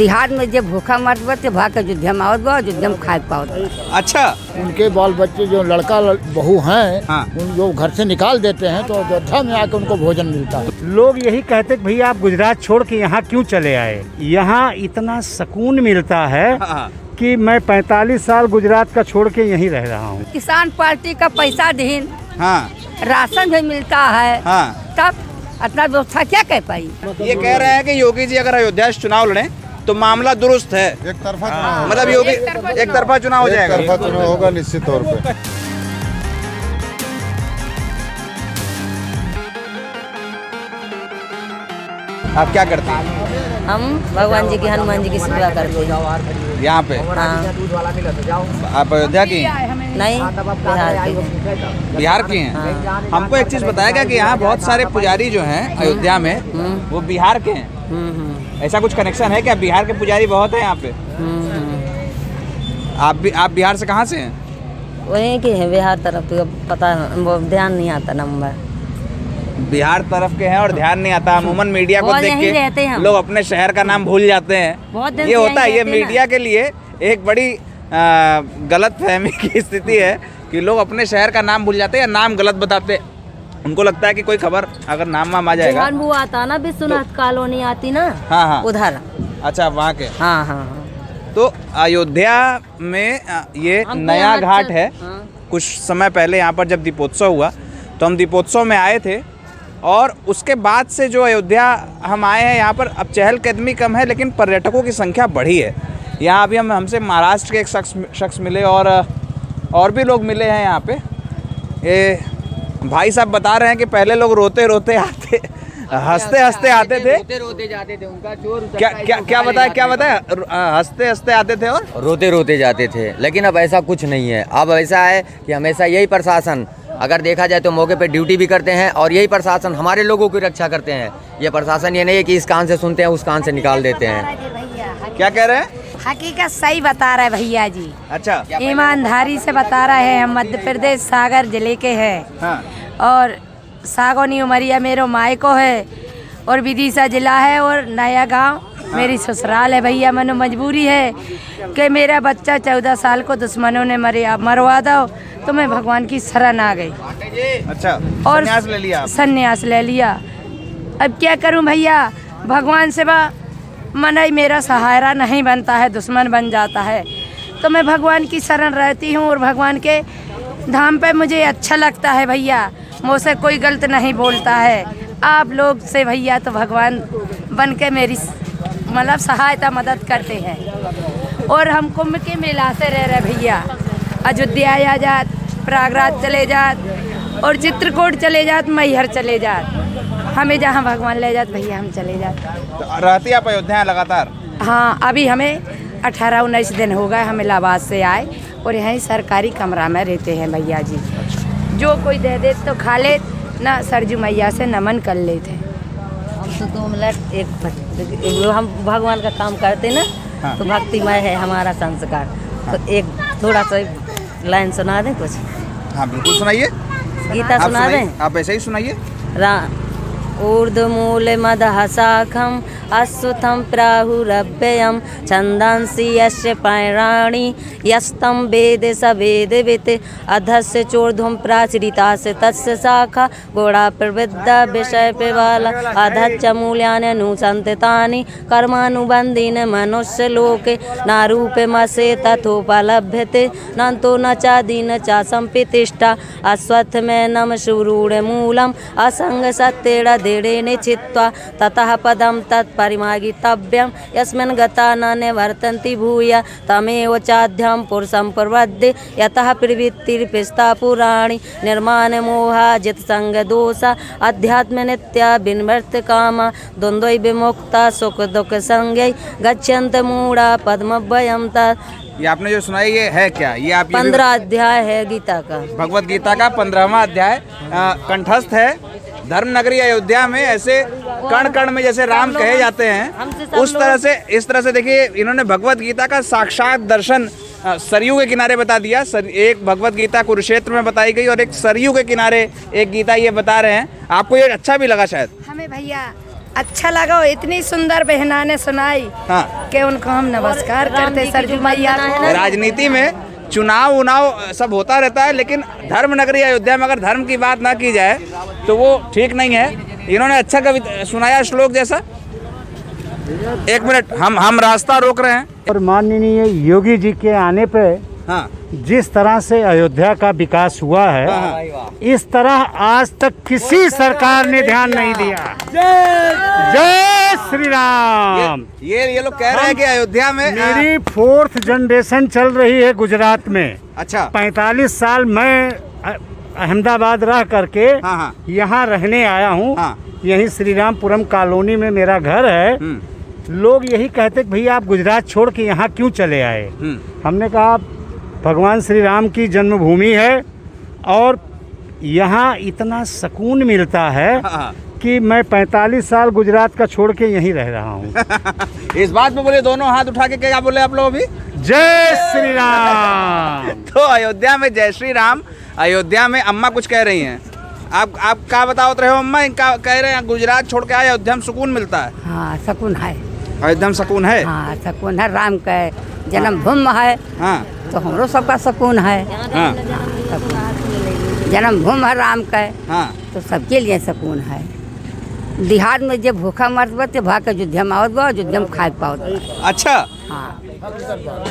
बिहार में जब भूखा मरत बा तो भाग के अयोध्या में आवत बा, अयोध्या में खाए पावत बा। अच्छा, उनके बाल बच्चे जो लड़का बहू हैं हाँ। उन जो घर से निकाल देते हैं तो अयोध्या में आके उनको भोजन मिलता है। लोग यही कहते कि भैया आप गुजरात छोड़ के यहाँ क्यों चले आए। यहाँ इतना सुकून मिलता है हाँ। कि मैं 45 साल गुजरात का छोड़ के यहीं रह रहा हूँ। किसान पार्टी का पैसा दीन, हाँ राशन भी मिलता है, हाँ। तब अपना व्यवस्था क्या कह पाई। ये कह रहे हैं कि योगी जी अगर अयोध्या से चुनाव लड़े तो मामला दुरुस्त है। एक तरफा चुनाव मतलब योगी एक तरफा चुनाव हो जाएगा। एक तरफा चुनाव होगा निश्चित तौर पे। आप क्या करते हैं हम भगवान जी की, हनुमान जी की सेवा करते हैं यहाँ पे? हाँ। आप अयोध्या की हैं? नहीं, बिहार के हैं। बिहार की हैं? हमको एक चीज बताया गया कि यहाँ बहुत सारे पुजारी जो हैं अयोध्या में वो बिहार के हैं। ऐसा कुछ कनेक्शन है क्या? बिहार के पुजारी बहुत हैं यहाँ पे। आप बिहार से कहाँ से हैं? वहीं के हैं, बिहार तरफ तो पता वो ध्यान नहीं आता नंबर। बिहार तरफ के हैं और ध्यान नहीं आता। अमूमन मीडिया को बहुत देख यहीं रहते के हैं हम। लोग अपने शहर का नाम भूल जाते बहुत हैं। दिन ये से होता है, यहीं ये रहते हैं मीडिया के लिए एक बड़ी गलत फहमी की स्थिति है कि लोग अपने शहर का नाम भूल जाते हैं या नाम गलत बताते हैं। उनको लगता है कि कोई खबर अगर नाम वाम आ जाएगा। जोहान वो आता ना, विश्वनाथ कॉलोनी आती ना, हाँ हाँ उधर। अच्छा, वहाँ के। हाँ हाँ हाँ। तो अयोध्या में ये हमको नया यहाँ घाट है। हाँ। कुछ समय पहले यहाँ पर जब दीपोत्सव हुआ तो हम दीपोत्सव में आए थे और उसके बाद से जो अयोध्या हम आए हैं यहाँ पर अब चहलकदमी कम है लेकिन पर्यटकों की संख्या बढ़ी है। यहाँ अभी हमसे महाराष्ट्र के एक शख्स मिले और भी लोग मिले हैं यहाँ पे। ये भाई साहब बता रहे हैं कि पहले लोग रोते रोते आते, हंसते हंसते आते थे। रोते जाते थे, उनका चोर क्या बताया हंसते हंसते आते थे और रोते रोते जाते थे। लेकिन अब ऐसा कुछ नहीं है। अब ऐसा है कि हमेशा यही प्रशासन, अगर देखा जाए तो मौके पे ड्यूटी भी करते हैं और यही प्रशासन हमारे लोगों की रक्षा करते हैं। ये प्रशासन ये नहीं है कि इस कान से सुनते हैं उस कान से निकाल देते हैं। क्या कह रहे हैं? हकीकत सही बता रहे भैया जी, अच्छा, ईमानदारी से बता रहे हैं। हम मध्य प्रदेश सागर जिले के हैं। हाँ। और सागौनी उमरिया मेरो मायको है और विदिशा जिला है और नया गांव मेरी ससुराल है। भैया मनो मजबूरी है कि मेरा बच्चा 14 साल को दुश्मनों ने मरवा दो तो मैं भगवान की शरण आ गई। अच्छा, और संन्यास ले लिया? संन्यास ले लिया। अब क्या करूं भैया, भगवान से मनई मेरा सहारा नहीं बनता है, दुश्मन बन जाता है। तो मैं भगवान की शरण रहती हूँ और भगवान के धाम पे मुझे अच्छा लगता है भैया। मुझसे कोई गलत नहीं बोलता है। आप लोग से भैया तो भगवान बन के मेरी मतलब सहायता मदद करते हैं। और हम कुंभ के मेला से रह रहे भैया, अयोध्या आ जात, प्रयागराज चले जात और चित्रकूट चले जात, मैहर चले जात। हमें जहाँ भगवान ले जात भैया हम चले जात। तो रहती आप अयोध्या लगातार? हाँ, अभी हमें 18-19 दिन हो गए हम इलाहाबाद से आए और यहीं सरकारी कमरा में रहते हैं भैया जी। जो कोई दे दे तो खा ले ना, सरजू मैया से नमन कर लेते हैं। हम तो 2 मिनट एक हम भगवान का काम करते ना। हाँ। तो भक्तिमय है हमारा संस्कार। तो एक थोड़ा सा लाइन सुना दें कुछ? हाँ बिल्कुल सुनाइए। गीता आप सुना दें? आप ऐसे ही सुनाइए। ऊर्ध्वमूलमदहशाखम् अश्वत्थं प्राहुरव्ययं छन्दांसि यस्य पर्णानि यस्तं वेद स वेदवित् अधस्य चोर्ध्वं प्राचरितास्य तस्य शाखा गोड़ा प्रवृद्धा विषय प्रबाला अधश्च मूल्यानि अनुसन्तितानि कर्मानुबन्धीन मनुष्यलोके नारूपमस्य तथोपलभ्यते नन्तो न चादीन च सम्प्रतिष्ठा अश्वत्थमेनं सुरूढमूलम् असङ्गसत्येण दृढेन चित्वा ततः पदं तत्परिमार्गितव्यं यस्मिन् गता न निवर्तन्ति भूय तमेव चाध्यं पुरुषं प्रवद्ये यतः प्रवृत्तिर्पिस्ता पुराणि निर्माणमोहा जितसङ्गदोषा अध्यात्मनित्या विनिवर्तकामा द्वन्द्वै विमुक्ता सुखदुःखसंज्ञै गच्छन्त मूढा पद्मभयं तत्। ये आपने जो सुनाई ये है क्या? ये आप 15 अध्याय है गीता का, भगवत गीता का 15वां अध्याय कंठस्थ है। धर्म नगरी अयोध्या में ऐसे कण कण में जैसे राम कहे जाते हैं उस तरह से इस तरह से देखिए इन्होंने भगवत गीता का साक्षात दर्शन सरयू के किनारे बता दिया। एक भगवत गीता कुरुक्षेत्र में बताई गई और एक सरयू के किनारे एक गीता ये बता रहे हैं। आपको ये अच्छा भी लगा शायद? हमें भैया अच्छा लगा, वो इतनी सुंदर बहना ने सुनाई हाँ। कि उनको हम नमस्कार करते सरजू मैया को। राजनीति में चुनाव उनाव सब होता रहता है, लेकिन धर्म नगरी अयोध्या में अगर धर्म की बात ना की जाए तो वो ठीक नहीं है। इन्होंने अच्छा कविता सुनाया श्लोक जैसा। एक मिनट, हम रास्ता रोक रहे हैं। और माननीय योगी जी के आने पे हाँ जिस तरह से अयोध्या का विकास हुआ है, इस तरह आज तक किसी सरकार ने ध्यान नहीं दिया। जय श्री राम। ये लोग कह रहे हैं कि अयोध्या में मेरी 4th जनरेशन चल रही है गुजरात में। अच्छा 45 साल मैं अहमदाबाद रह करके हाँ। यहाँ रहने आया हूँ। हाँ। यही श्री रामपुरम कॉलोनी में मेरा घर है। लोग यही कहते कि भैया आप गुजरात छोड़ के यहाँ क्यों चले आए। हमने कहा भगवान श्री राम की जन्मभूमि है और यहाँ इतना सुकून मिलता है कि मैं 45 साल गुजरात का छोड़ के यहीं रह रहा हूँ। इस बात पे बोले दोनों हाथ उठा के, क्या बोले आप लोग अभी? जय श्री राम। तो अयोध्या में जय श्री राम। अयोध्या में अम्मा कुछ कह रही हैं। आप क्या बताओ रहे हो अम्मा? इनका कह रहे हैं गुजरात छोड़ के आए, अयोध्या में सुकून मिलता है। हाँ सुकून है, अयोध्या में सुकून है। हाँ सुकून है, राम का जन्मभूमि है। हाँ तो हमरो सबका सुकून है। हाँ जन्मभूमि है राम का, हाँ तो सबके लिए सुकून है। देहात में जब भूखा मरत बा तो भाग के अयोध्या में आवत बा, अयोध्या में खाए पावत बा। अच्छा हाँ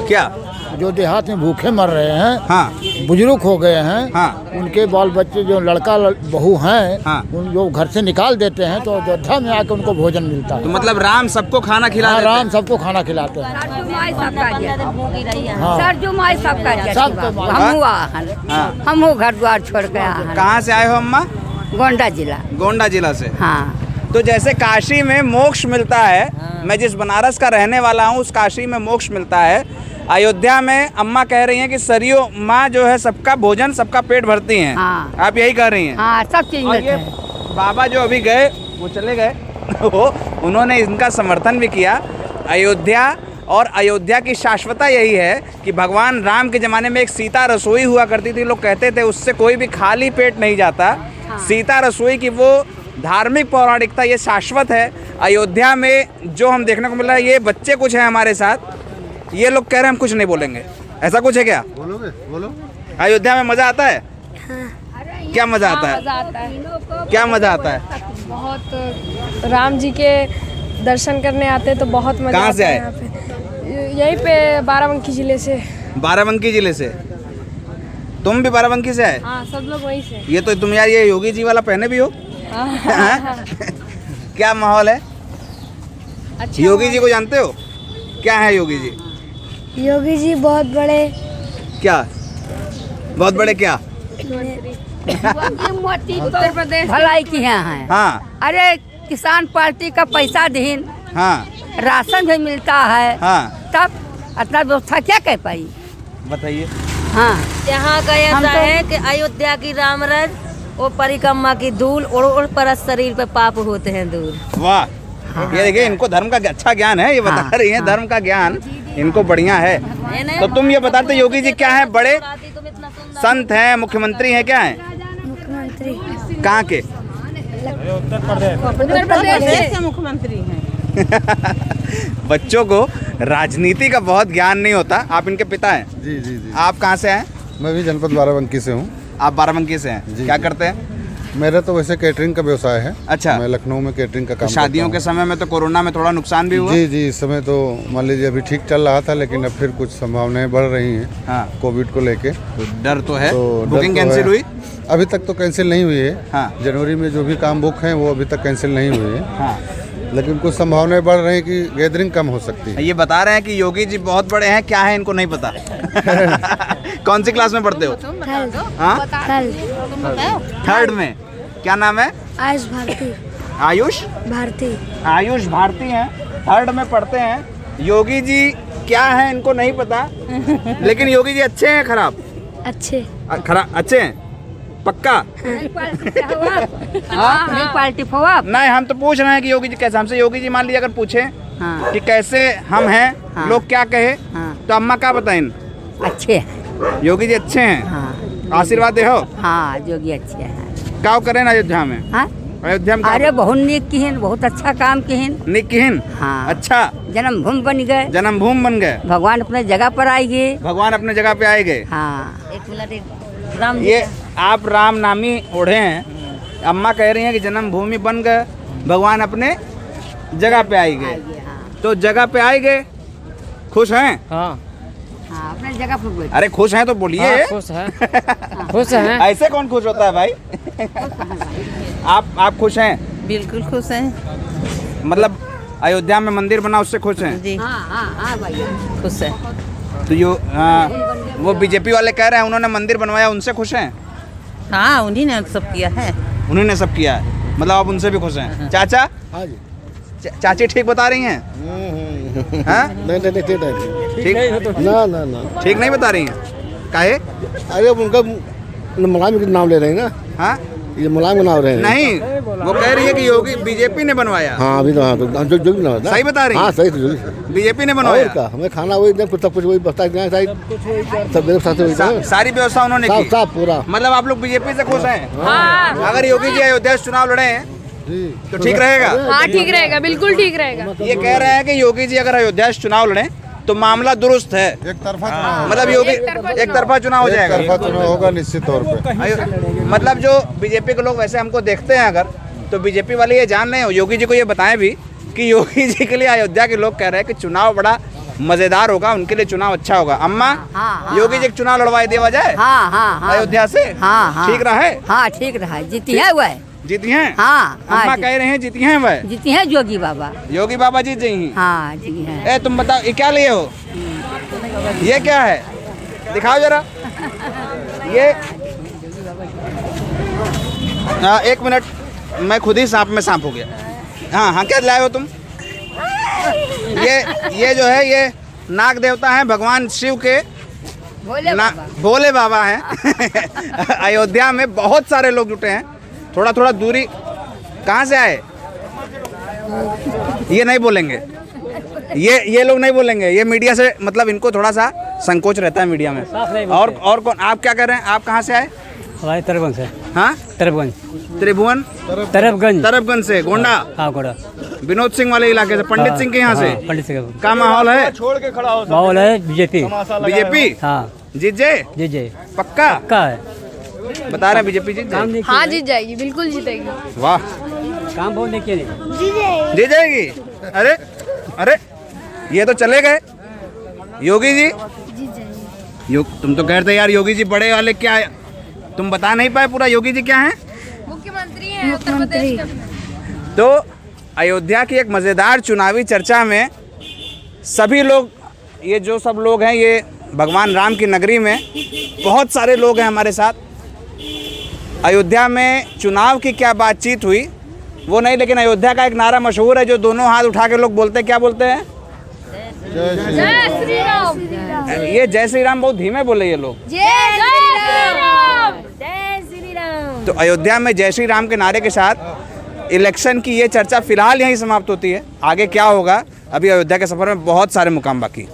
क्या जो देहात में भूखे मर रहे हैं, हाँ बुजुर्ग हो गए हैं, हाँ। उनके बाल बच्चे जो लड़का बहू हैं, हाँ। उन जो घर से निकाल देते हैं तो अयोध्या में आके उनको भोजन मिलता है। तो मतलब राम सबको खाना खिला हाँ, देते हैं। राम सबको खाना खिलाते हैं। हाँ। सरजू माई सबका सबको माई। हमहू हाँ। हमहू घर द्वार छोड़ के आहन। कहाँ से आए हो अम्मा? गोंडा जिला। गोंडा जिला से। हाँ तो जैसे काशी में मोक्ष मिलता है, मैं जिस बनारस का रहने वाला हूँ उस काशी में मोक्ष मिलता है, अयोध्या में अम्मा कह रही हैं कि सरयू माँ जो है सबका भोजन सबका पेट भरती हैं। हाँ। आप यही कह रही हैं। हाँ सब चीज और मिलता ये है। बाबा जो अभी गए वो चले गए वो उन्होंने इनका समर्थन भी किया। अयोध्या और अयोध्या की शाश्वता यही है कि भगवान राम के ज़माने में एक सीता रसोई हुआ करती थी। लोग कहते थे उससे कोई भी खाली पेट नहीं जाता। सीता रसोई की वो धार्मिक पौराणिकता ये शाश्वत है। अयोध्या में जो हम देखने को मिल रहा है, ये बच्चे कुछ हैं हमारे साथ, ये लोग कह रहे हैं हम कुछ नहीं बोलेंगे, ऐसा कुछ है क्या? बोलोगे? बोलो। अयोध्या में मज़ा आता है? क्या मज़ा आता है? क्या मज़ा आता है? बहुत राम जी के दर्शन करने आते हैं तो बहुत मजा कहाँ से आता है आए? यहाँ पे। यहीं पे बाराबंकी जिले से। बाराबंकी जिले से। तुम भी बाराबंकी से आए? हाँ सब लोग वहीं से। ये तो तुम यार ये योगी जी वाला पहने भी हो। हाँ? क्या माहौल है? अच्छा योगी जी को जानते हो? क्या है योगी जी? योगी जी बहुत बड़े क्या बहुत बड़े क्या? उत्तर प्रदेश भलाई की हैं। हाँ अरे किसान पार्टी का पैसा दीन, हाँ राशन भी मिलता है, हाँ। तब इतना व्यवस्था क्या कह पाई? बताइए। हाँ यहाँ का हम ऐसा तो- है कि अयोध्या की रामराज वो परिक्रमा की धूल उड़ पर शरीर पे पाप होते हैं दूर। वाह। ये देखिए इनको धर्म का अच्छा ज्ञान है, ये बता रही हैं धर्म का ज्ञान इनको बढ़िया है। तो तुम ये बताते योगी जी क्या है? बड़े संत हैं, मुख्यमंत्री हैं, क्या हैं? मुख्यमंत्री कहाँ के? उत्तर प्रदेश के मुख्यमंत्री हैं। बच्चों को राजनीति का बहुत ज्ञान नहीं होता। आप इनके पिता हैं? जी जी जी। आप कहाँ से हैं? मैं भी जनपद बाराबंकी से हूँ। आप बाराबंकी से हैं। जी, क्या जी। करते हैं? मेरा तो वैसे कैटरिंग का व्यवसाय है। अच्छा। मैं लखनऊ में कैटरिंग का काम शादियों के करता समय में तो कोरोना में थोड़ा नुकसान भी हूँ। हुआ। जी जी, इस समय तो मान लीजिए अभी ठीक चल रहा था, लेकिन अब फिर कुछ संभावनाएं बढ़ रही हैं हाँ। कोविड को लेके। तो डर तो है। तो डर बुकिंग तो कैंसिल है। हुई? अभी तक तो कैंसिल नहीं हुई है। हाँ। जनवरी में जो भी काम बुक हैं वो अभी तक कैंसिल नहीं हुई है, हाँ। लेकिन कुछ संभावनाएं बढ़ रही हैं कि गैदरिंग कम हो सकती है। ये बता रहे हैं कि योगी जी बहुत बड़े हैं, क्या है इनको नहीं पता। कौन सी क्लास में पढ़ते हो? हाँ? थर्ड में। क्या नाम है? आयुष भारती। आयुष भारती आयुष भारती हैं, थर्ड में पढ़ते हैं। योगी जी क्या है इनको नहीं पता, लेकिन योगी जी अच्छे हैं खराब? अच्छे। खराब अच्छे हैं पक्का? Party fava. नहीं, हम तो पूछ रहे हैं कि योगी जी कैसे। हमसे योगी जी मान लीजिए अगर पूछे हाँ। कि कैसे हम हैं, हाँ। लोग क्या कहे, हाँ। तो अम्मा क्या बताएं? अच्छे हैं। योगी जी अच्छे हैं। हाँ आशीर्वाद दे हो। हाँ योगी अच्छे हैं। क्या करें ना अयोध्या में? हाँ अयोध्या में अरे बहुत नीक किहन, बहुत अच्छा काम किहन। निक किहिन। हाँ। अच्छा, जन्मभूमि बन गए, जन्मभूमि बन गए, भगवान अपने जगह पर आएंगे। भगवान अपने जगह पे आए गए। हाँ, एक मिनट राम जी ये आप राम नामी ओढ़े हैं, अम्मा कह रही हैं कि जन्मभूमि बन गए, भगवान अपने जगह पे आए गए। तो जगह पे आए गए, खुश हैं? हाँ, हाँ, अपने जगह पर बैठे। अरे खुश हैं तो बोलिए। खुश है, खुश है। ऐसे कौन खुश होता है भाई? आप खुश हैं? बिल्कुल खुश हैं मतलब अयोध्या में मंदिर बना उससे खुश हैं? जी। हाँ हाँ हाँ भैया, खुश है। तो वो बीजेपी वाले कह रहे हैं उन्होंने मंदिर बनवाया, उनसे खुश हैं? हाँ, उन्हीं ने सब किया है। उन्होंने सब किया है, मतलब आप उनसे भी खुश हैं? चाचा? हाँ जी। चाची ठीक बता रही हैं? हाँ? नहीं नहीं ठीक नहीं, ठीक ना ना ना, ठीक नहीं बता रही हैं? काहे? अरे उनका मुलायम का नाम ले रहे हैं ना। हाँ? ये मुलायम का नाम रहे हैं। नहीं, वो कह रही है कि योगी बीजेपी ने बनवाया। हाँ अभी तो, हाँ तो जो भी ना सही बता रही हैं? हाँ सही तो बीजेपी ने और बनवाया। क्या, हमें खाना वही सब कुछ वही बता के सब मेरे साथ वही था। सारी व्यवस्था उन्होंने की। साफ पूरा। मतलब आप लोग बीजेपी से खुश हैं? अगर योगी जी अयोध्या से चुनाव लड़े हैं तो ठीक रहेगा? हाँ ठीक रहेगा, बिल्कुल ठीक रहेगा। ये कह रहे हैं कि योगी जी अगर अयोध्या से चुनाव लड़े तो मामला दुरुस्त है। एक तरफा चुनाव, मतलब योगी एक तरफा चुनाव हो जाएगा। तरफा चुनाव होगा निश्चित तौर पे। मतलब जो बीजेपी के लोग वैसे हमको देखते हैं अगर, तो बीजेपी वाले ये जान रहे हैं, योगी जी को ये बताएं भी कि योगी जी के लिए अयोध्या के लोग कह रहे हैं कि चुनाव बड़ा मजेदार होगा, उनके लिए चुनाव अच्छा होगा। अम्मा, योगी जी चुनाव लड़वाई देवा जाए हाँ हाँ हाँ अयोध्या से? हाँ हाँ ठीक रहा है? हाँ ठीक रहा है, जीती है वह। जीती हैं? हाँ अम्मा हाँ, कह रहे हैं जीती हैं वह? जीती है योगी बाबा। योगी बाबा जीत गई। हाँ जी है। ए तुम बताओ ये क्या लिए हो? ये क्या है, दिखाओ जरा। ये एक मिनट, मैं खुद ही सांप में सांप हो गया। हाँ हाँ, क्या लाए हो तुम? ये जो है ये नाग देवता हैं भगवान शिव के, भोले बाबा हैं। अयोध्या में बहुत सारे लोग जुटे हैं, थोड़ा थोड़ा दूरी। कहाँ से आए? ये नहीं बोलेंगे, ये लोग नहीं बोलेंगे, ये मीडिया से मतलब इनको थोड़ा सा संकोच रहता है मीडिया में। और कौन, आप क्या कर रहे हैं? आप कहाँ से आए? हमारे तरफगंज से। हाँ, तरफगंज, त्रिभुवन तरफगंज से, गोंडा। हाँ गोंडा, विनोद सिंह वाले इलाके से, पंडित सिंह के यहाँ से। पंडित सिंह क्या माहौल है? माहौल है बीजेपी। बीजेपी हाँ जीत जाए? जी जी, पक्का पक्का है। बता रहे हैं बीजेपी जीत जाएगी? हाँ जीत जाएगी, बिल्कुल जीतेगी। वाह, काम बहुत देखिए नहीं, जीत जाएगी। अरे अरे, ये तो चले गए योगी जी। तुम तो कहते यार योगी जी बड़े वाले, क्या है तुम बता नहीं पाए पूरा योगी जी क्या हैं? मुख्यमंत्री हैं उत्तर प्रदेश के। तो अयोध्या की एक मज़ेदार चुनावी चर्चा में सभी लोग, ये जो सब लोग हैं, ये भगवान राम की नगरी में बहुत सारे लोग हैं हमारे साथ। अयोध्या में चुनाव की क्या बातचीत हुई वो नहीं, लेकिन अयोध्या का एक नारा मशहूर है जो दोनों हाथ उठा के लोग बोलते हैं। क्या बोलते हैं? जय श्री राम। ये जय श्री राम बहुत धीमे बोले ये लोग। जय श्री राम। जय श्री राम। तो अयोध्या में जय श्री राम के नारे के साथ इलेक्शन की ये चर्चा फिलहाल यहीं समाप्त होती है। आगे क्या होगा, अभी अयोध्या के सफर में बहुत सारे मुकाम बाकी।